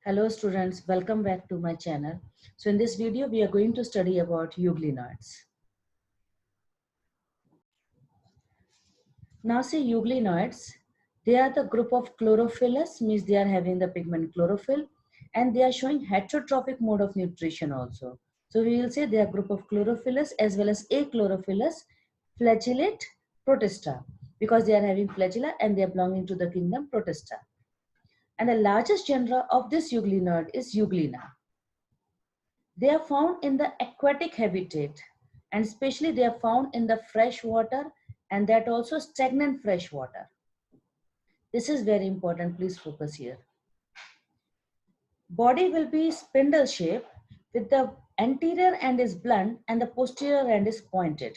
Hello students, welcome back to my channel. So in this video, we are going to study about euglenoids. Now see euglenoids, they are the group of chlorophyllous, means they are having the pigment chlorophyll, and they are showing heterotrophic mode of nutrition also. So we will say they are group of chlorophyllous as well as achlorophyllous flagellate protista, because they are having flagella and they are belonging to the kingdom Protista. And the largest genre of this euglenoid is Euglena. They are found in the aquatic habitat, and especially they are found in the fresh water, and that also stagnant fresh water. This is very important, please focus here. Body will be spindle shape with the anterior end is blunt and the posterior end is pointed.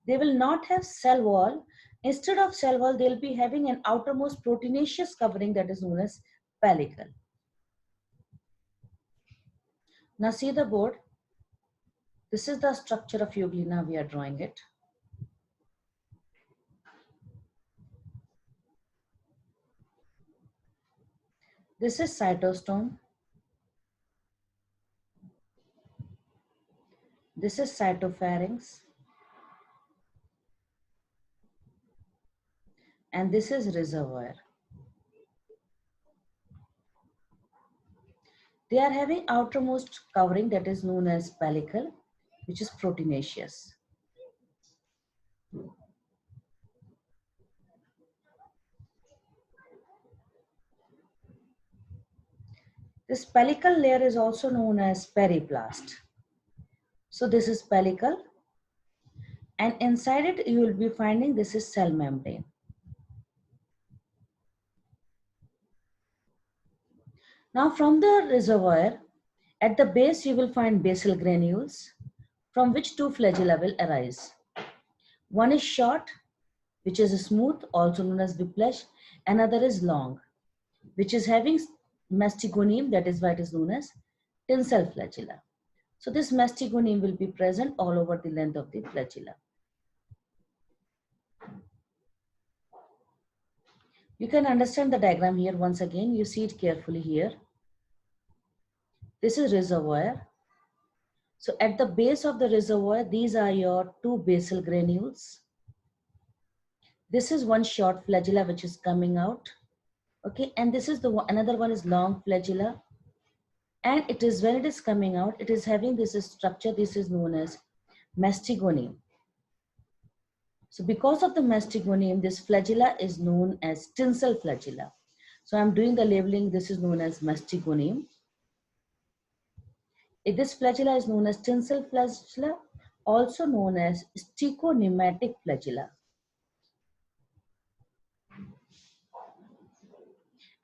They will not have cell wall. Instead of cell wall, they will be having an outermost proteinaceous covering that is known as pellicle. Now see the board. This is the structure of Euglena, we are drawing it. This is cytostome. This is cytopharynx. And this is reservoir. They are having outermost covering that is known as pellicle, which is proteinaceous. This pellicle layer is also known as periplast. So this is pellicle, and inside it you will be finding this is cell membrane. Now from the reservoir, at the base you will find basal granules from which two flagella will arise. One is short, which is smooth, also known as whiplash. Another is long, which is having mastigonium, that is why it is known as tinsel flagella. So this mastigonium will be present all over the length of the flagella. You can understand the diagram here once again. You see it carefully here. This is reservoir. So at the base of the reservoir, these are your two basal granules. This is one short flagella which is coming out. Okay, and this is the one, another one is long flagella. And it is when it is coming out, it is having this structure. This is known as mastigonium. So because of the mastigonium, this flagella is known as tinsel flagella. So I'm doing the labeling. This is known as mastigonium. This flagella is known as tinsel flagella, also known as stichonematic flagella.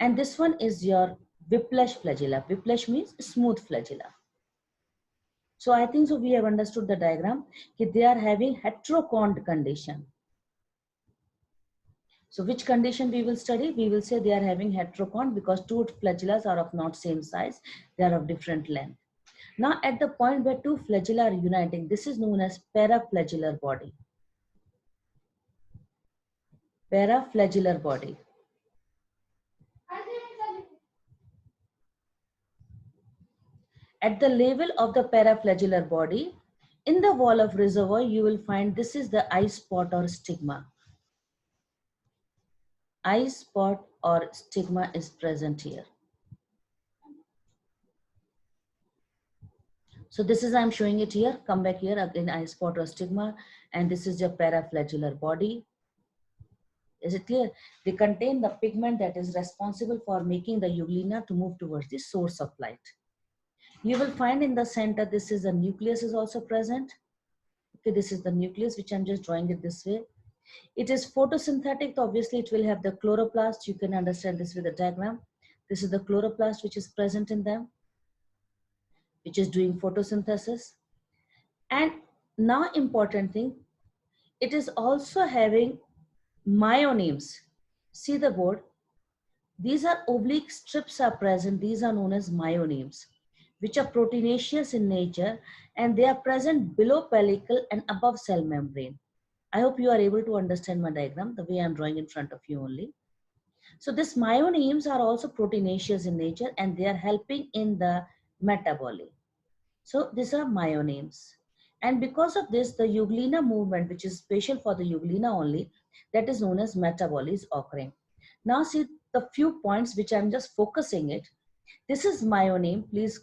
And this one is your whiplash flagella. Whiplash means smooth flagella. So I think so we have understood the diagram. They are having heterocont condition. So which condition we will study? We will say they are having heterocont because two flagellas are of not same size. They are of different length. Now at the point where two flagella are uniting, this is known as paraflagellar body. Paraflagellar body. At the level of the paraflagellar body, in the wall of reservoir, you will find this is the eye spot or stigma. Eye spot or stigma is present here. So this is, I'm showing it here. Come back here again, eye spot or stigma. And this is your paraflagellar body. Is it clear? They contain the pigment that is responsible for making the euglena to move towards the source of light. You will find in the center, this is the nucleus is also present. Okay, this is the nucleus, which I'm just drawing it this way. It is photosynthetic, so obviously it will have the chloroplast. You can understand this with the diagram. This is the chloroplast which is present in them, which is doing photosynthesis. And now important thing, it is also having myonemes. See the board. These are oblique strips are present. These are known as myonemes, which are proteinaceous in nature, and they are present below pellicle and above cell membrane. I hope you are able to understand my diagram the way I'm drawing in front of you only. So these myonemes are also proteinaceous in nature and they are helping in the metabolic. So these are myonemes. And because of this, the Euglena movement, which is special for the Euglena only, that is known as metabolic is occurring. Now see the few points which I'm just focusing it. This is myoneme, please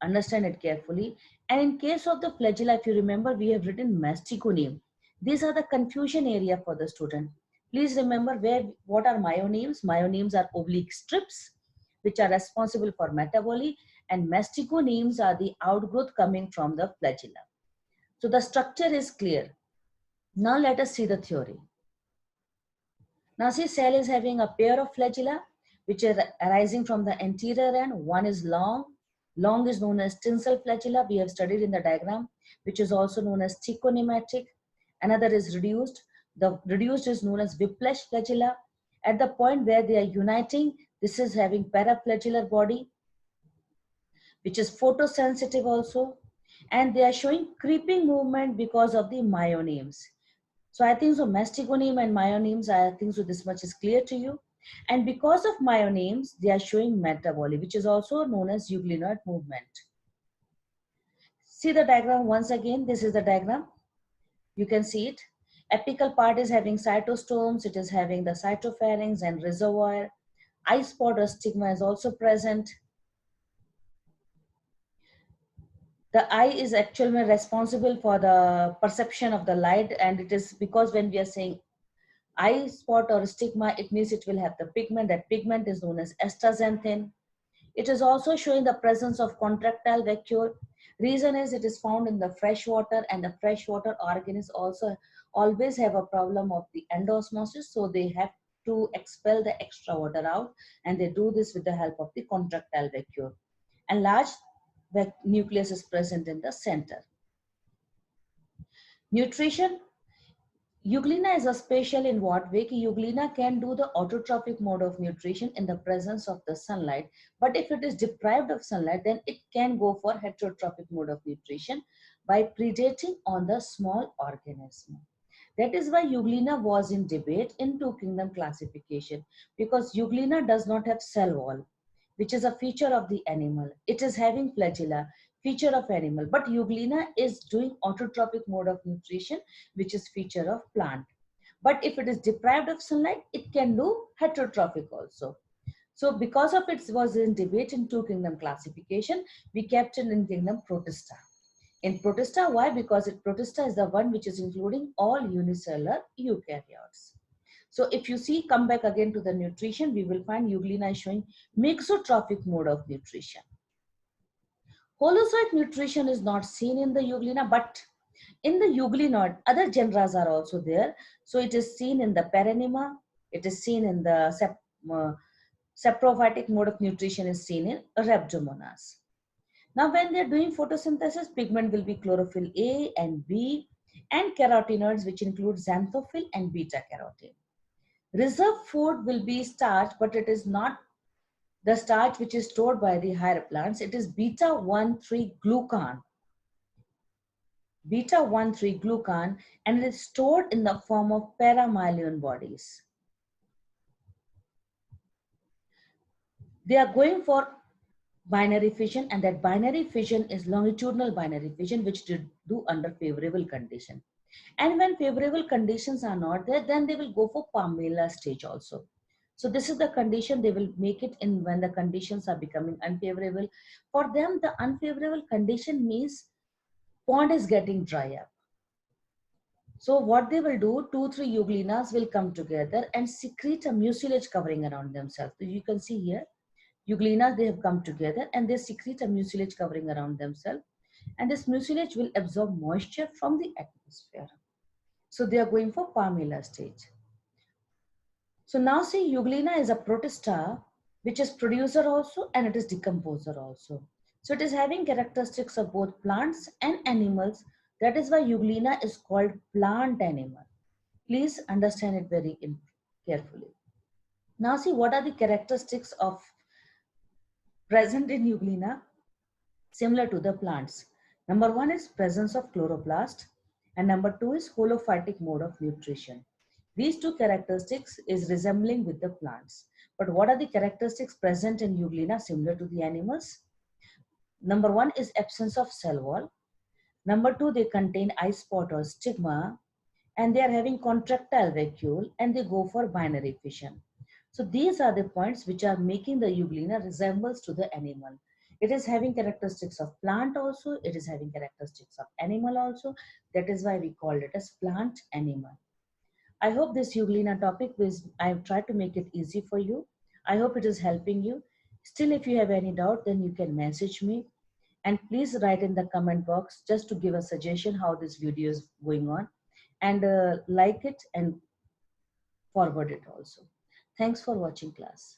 understand it carefully. And in case of the flagella, if you remember, we have written masticoneme. These are the confusion area for the student. Please remember what are myonemes. Myonemes are oblique strips, which are responsible for metabolic, and masticonemes are the outgrowth coming from the flagella. So the structure is clear. Now let us see the theory. Now see, cell is having a pair of flagella which are arising from the anterior end. One is long. Long is known as tinsel flagella. We have studied in the diagram, which is also known as trichonematic. Another is reduced. The reduced is known as whiplash flagella. At the point where they are uniting, this is having paraflagellar body, which is photosensitive also. And they are showing creeping movement because of the myonemes. So I think so masticoneme and myonemes, I think so this much is clear to you. And because of myonemes, they are showing metabolic, which is also known as euglenoid movement. See the diagram once again. This is the diagram. You can see it. Apical part is having cytostomes. It is having the cytopharynx and reservoir. Eye spot or stigma is also present. The eye is actually responsible for the perception of the light, and it is because when we are saying eye spot or stigma, it means it will have the pigment. That pigment is known as astaxanthin. It is also showing the presence of contractile vacuole. Reason is it is found in the fresh water, and the freshwater organisms also always have a problem of the endosmosis, so they have to expel the extra water out, and they do this with the help of the contractile vacuole. And large nucleus is present in the center. Nutrition. Euglena is a special in what way? Euglena can do the autotrophic mode of nutrition in the presence of the sunlight. But if it is deprived of sunlight, then it can go for heterotrophic mode of nutrition by predating on the small organism. That is why Euglena was in debate in two kingdom classification, because Euglena does not have cell wall, which is a feature of the animal. It is having flagella, feature of animal, but Euglena is doing autotrophic mode of nutrition, which is feature of plant. But if it is deprived of sunlight, it can do heterotrophic also. So because of it was in debate in two kingdom classification, we kept it in kingdom Protista. In Protista, why? Because Protista is the one which is including all unicellular eukaryotes. So if you see, come back again to the nutrition, we will find Euglena is showing mixotrophic mode of nutrition. Holozoic nutrition is not seen in the Euglena, but in the Euglenoid, other genera are also there. So it is seen in the Paranema, it is seen in the saprophytic mode of nutrition is seen in Rhabdomonas. Now when they are doing photosynthesis, pigment will be chlorophyll A and B and carotenoids, which include xanthophyll and beta carotene. Reserve food will be starch, but it is not the starch which is stored by the higher plants. It is beta-1,3-glucan. Beta-1,3-glucan, and it is stored in the form of paramyelin bodies. They are going for binary fission, and that binary fission is longitudinal binary fission, which they do under favorable condition. And when favorable conditions are not there, then they will go for Pamela stage also. So this is the condition they will make it in when the conditions are becoming unfavorable. For them, the unfavorable condition means pond is getting dry up. So what they will do, 2-3 euglenas will come together and secrete a mucilage covering around themselves. So you can see here, euglenas, they have come together and they secrete a mucilage covering around themselves. And this mucilage will absorb moisture from the atmosphere. So they are going for Pamela stage. So now see, Euglena is a protista, which is producer also and it is decomposer also. So it is having characteristics of both plants and animals. That is why Euglena is called plant animal. Please understand it very carefully. Now see, what are the characteristics of present in Euglena similar to the plants? Number one is presence of chloroplast, and number two is holophytic mode of nutrition. These two characteristics is resembling with the plants. But what are the characteristics present in Euglena similar to the animals? Number one is absence of cell wall. Number two, they contain eye spot or stigma, and they are having contractile vacuole, and they go for binary fission. So these are the points which are making the Euglena resembles to the animal. It is having characteristics of plant also, it is having characteristics of animal also. That is why we called it as plant animal. I hope this Euglena topic was, I've tried to make it easy for you. I hope it is helping you. Still, if you have any doubt, then you can message me. And please write in the comment box just to give a suggestion how this video is going on. And like it and forward it also. Thanks for watching class.